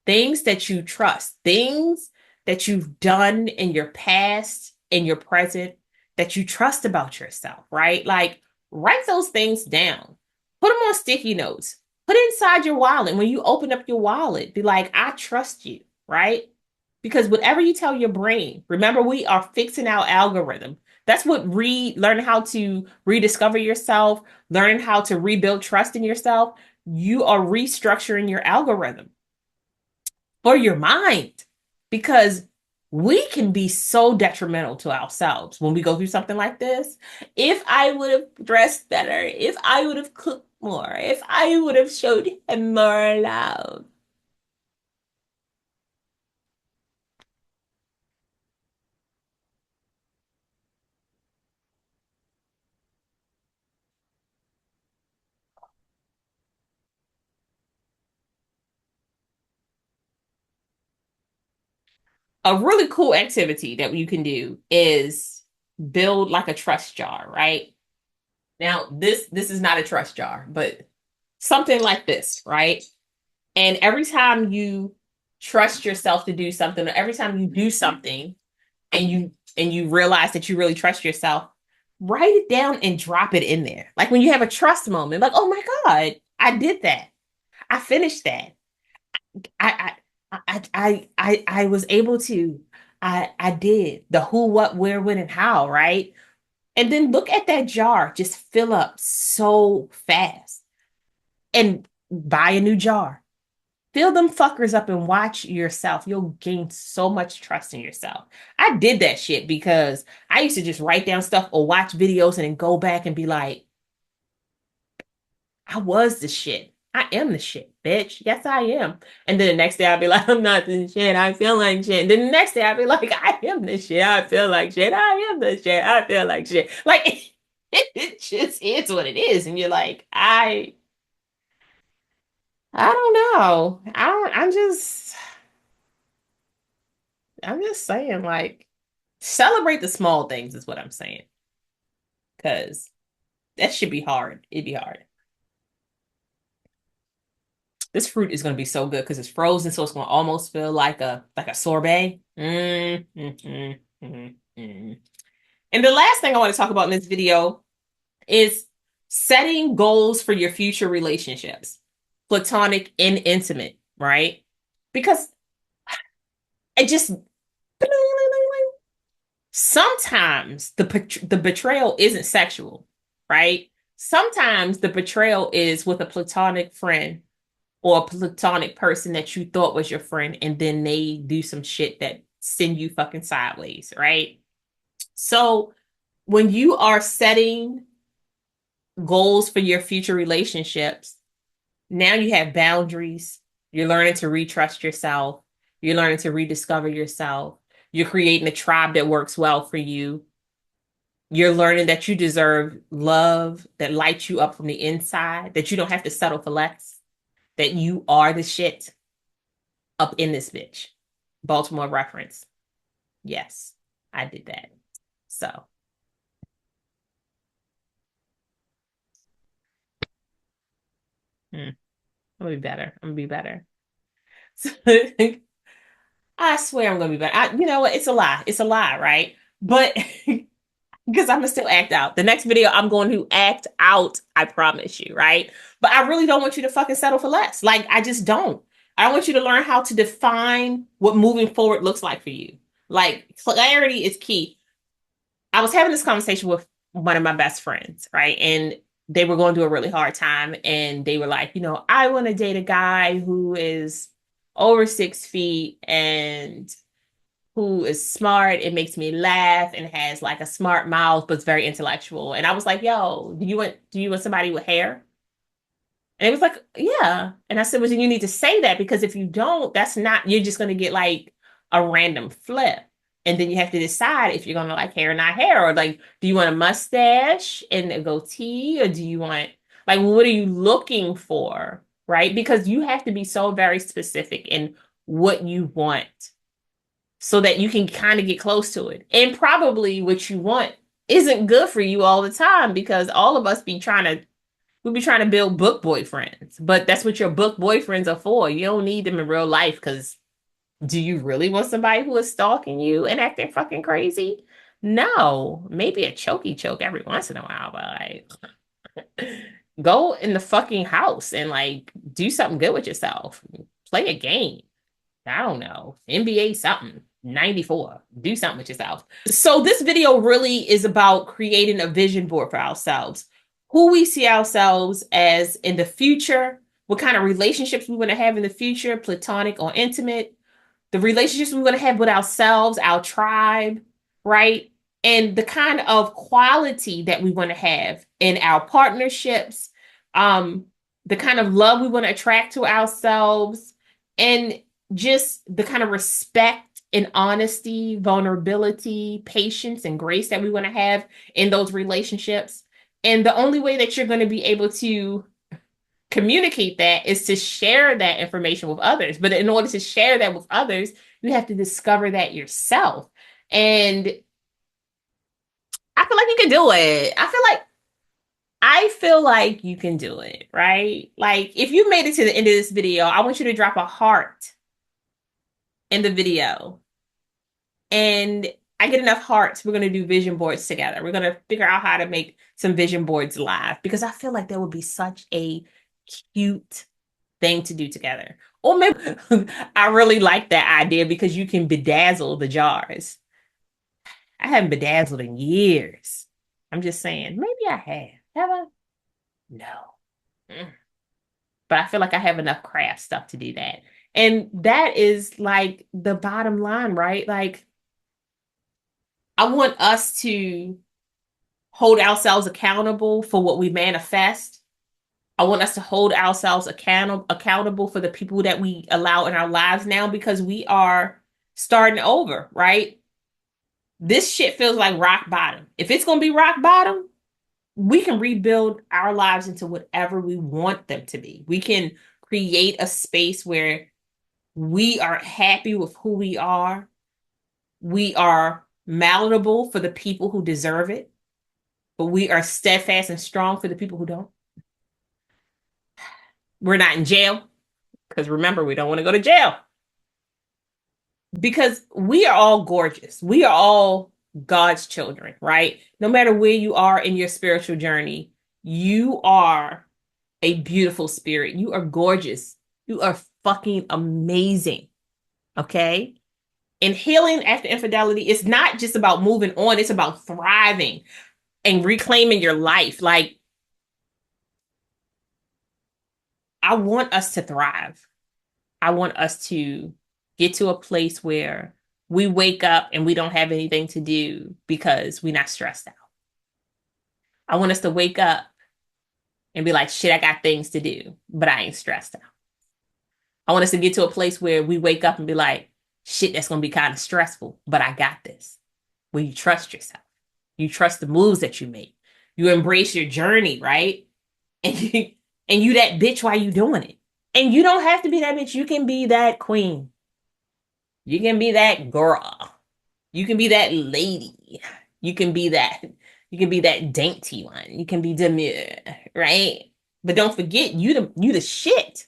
S1: Things that you trust, things that you've done in your past, in your present, that you trust about yourself, right? Like, write those things down, put them on sticky notes, put it inside your wallet. When you open up your wallet, be like, I trust you, right? Because whatever you tell your brain, remember, we are fixing our algorithm. That's what learning how to rediscover yourself, learning how to rebuild trust in yourself. You are restructuring your algorithm for your mind, because we can be so detrimental to ourselves when we go through something like this. If I would have dressed better, if I would have cooked more, if I would have showed him more love. A really cool activity that you can do is build like a trust jar, right? Now, this is not a trust jar, but something like this, right? And every time you trust yourself to do something, or every time you do something and you realize that you really trust yourself, write it down and drop it in there. Like when you have a trust moment, like, oh my God, I did that. I finished that. I was able to. I did the who, what, where, when, and how, right? And then look at that jar just fill up so fast and buy a new jar. Fill them fuckers up and watch yourself. You'll gain so much trust in yourself. I did that shit because I used to just write down stuff or watch videos and then go back and be like, I was the shit. I am the shit, bitch. Yes, I am. And then the next day I'll be like, I'm not the shit. I feel like shit. And then the next day I'll be like, I am the shit. I feel like shit. I am the shit. I feel like shit. Like it just is what it is. And you're like, I don't know. I'm just saying, like, celebrate the small things is what I'm saying. Cause that should be hard. It'd be hard. This fruit is gonna be so good because it's frozen, so it's gonna almost feel like a sorbet. Mm. And the last thing I want to talk about in this video is setting goals for your future relationships, platonic and intimate, right? Because it just sometimes the betrayal isn't sexual, right? Sometimes the betrayal is with a platonic friend or a platonic person that you thought was your friend, and then they do some shit that send you fucking sideways, right? So when you are setting goals for your future relationships, now you have boundaries. You're learning to retrust yourself. You're learning to rediscover yourself. You're creating a tribe that works well for you. You're learning that you deserve love that lights you up from the inside, that you don't have to settle for less, that you are the shit up in this bitch. Baltimore reference. Yes, I did that. So, I'm gonna be better. I'm gonna be better. So, I swear I'm gonna be better. You know what? It's a lie. It's a lie, right? But because I'm gonna still act out. The next video, I'm going to act out. I promise you, right? But I really don't want you to fucking settle for less. Like, I just don't. I want you to learn how to define what moving forward looks like for you. Like, clarity is key. I was having this conversation with one of my best friends, right? And they were going through a really hard time. And they were like, I want to date a guy who is over 6 feet and who is smart. It makes me laugh and has like a smart mouth, but it's very intellectual. And I was like, yo, do you want somebody with hair? And it was like, yeah. And I said, well, then you need to say that, because if you don't, that's not, you're just going to get like a random flip. And then you have to decide if you're going to like hair or not hair, or like, do you want a mustache and a goatee, or do you want, like, what are you looking for? Right? Because you have to be so very specific in what you want so that you can kind of get close to it. And probably what you want isn't good for you all the time, because all of us we be trying to build book boyfriends, but that's what your book boyfriends are for. You don't need them in real life because Do you really want somebody who is stalking you and acting fucking crazy? No, maybe a chokey choke every once in a while, but like go in the fucking house and like do something good with yourself. Play a game. I don't know. NBA something. 94. Do something with yourself. So this video really is about creating a vision board for ourselves. Who we see ourselves as in the future, what kind of relationships we want to have in the future, platonic or intimate, the relationships we want to have with ourselves, our tribe, right? And the kind of quality that we want to have in our partnerships, um, the kind of love we want to attract to ourselves, and just the kind of respect and honesty, vulnerability, patience, and grace that we want to have in those relationships. And the only way that you're going to be able to communicate that is to share that information with others. But in order to share that with others, you have to discover that yourself. And I feel like you can do it. I feel like you can do it, right? Like if you made it to the end of this video, I want you to drop a heart in the video. And I get enough hearts, we're going to do vision boards together. We're going to figure out how to make some vision boards live because I feel like that would be such a cute thing to do together. Or maybe I really like that idea because you can bedazzle the jars. I haven't bedazzled in years. I'm just saying, maybe I have. Have I? No. Mm. But I feel like I have enough craft stuff to do that. And that is like the bottom line, right? Like, I want us to hold ourselves accountable for what we manifest. I want us to hold ourselves accountable for the people that we allow in our lives now because we are starting over, right? This shit feels like rock bottom. If it's going to be rock bottom, we can rebuild our lives into whatever we want them to be. We can create a space where we are happy with who we are. We are malleable for the people who deserve it, but we are steadfast and strong for the people who don't. We're not in jail because remember, we don't want to go to jail because we are all gorgeous. We are all God's children, right? No matter where you are in your spiritual journey, you are a beautiful spirit. You are gorgeous. You are fucking amazing. Okay. And healing after infidelity is not just about moving on, it's about thriving and reclaiming your life. Like, I want us to thrive. I want us to get to a place where we wake up and we don't have anything to do because we're not stressed out. I want us to wake up and be like, shit, I got things to do, but I ain't stressed out. I want us to get to a place where we wake up and be like, shit, that's going to be kind of stressful, but I got this. Where you trust yourself. You trust the moves that you make. You embrace your journey, right? And you that bitch while you doing it. And you don't have to be that bitch. You can be that queen. You can be that girl. You can be that lady. You can be that. You can be that dainty one. You can be demure, right? But don't forget, you the shit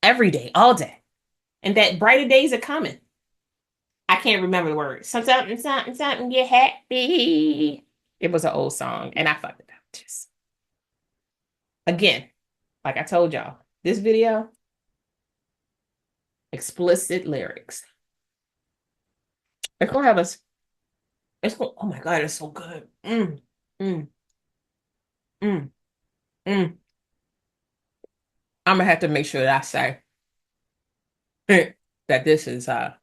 S1: every day, all day, and that brighter days are coming. I can't remember the words. Something, something, something. Get happy. It was an old song, and I fucked it up. Just again, like I told y'all, this video explicit lyrics. It's gonna have us. It's going. Oh my god, it's so good. Mm, mm, mm. I'm gonna have to make sure that I say that this is. I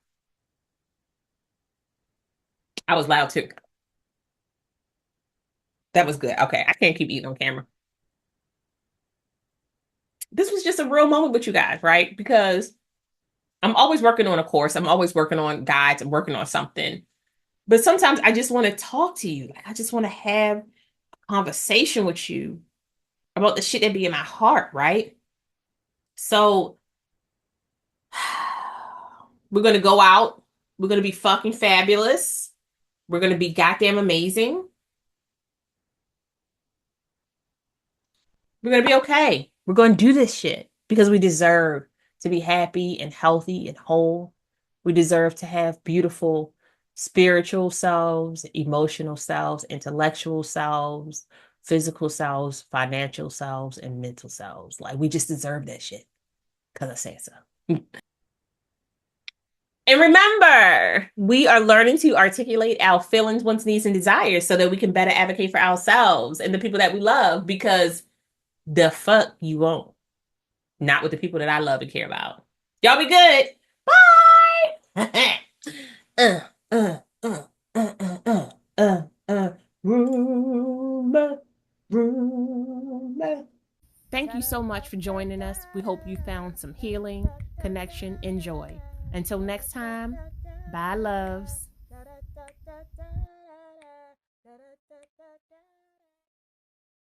S1: was loud too. That was good. Okay, I can't keep eating on camera. This was just a real moment with you guys, right? Because I'm always working on a course. I'm always working on guides. I'm working on something. But sometimes I just want to talk to you. Like I just want to have a conversation with you about the shit that be in my heart, right? So we're gonna go out. We're gonna be fucking fabulous. We're gonna be goddamn amazing. We're gonna be okay. We're gonna do this shit because we deserve to be happy and healthy and whole. We deserve to have beautiful spiritual selves, emotional selves, intellectual selves, physical selves, financial selves, and mental selves. Like we just deserve that shit because I said so. And remember, we are learning to articulate our feelings, wants, needs, and desires so that we can better advocate for ourselves and the people that we love because the fuck you won't. Not with the people that I love and care about. Y'all be good. Bye. uh, uh, uh, rumor, rumor. Thank you so much for joining us. We hope you found some healing, connection, and joy. Until next time, bye, loves.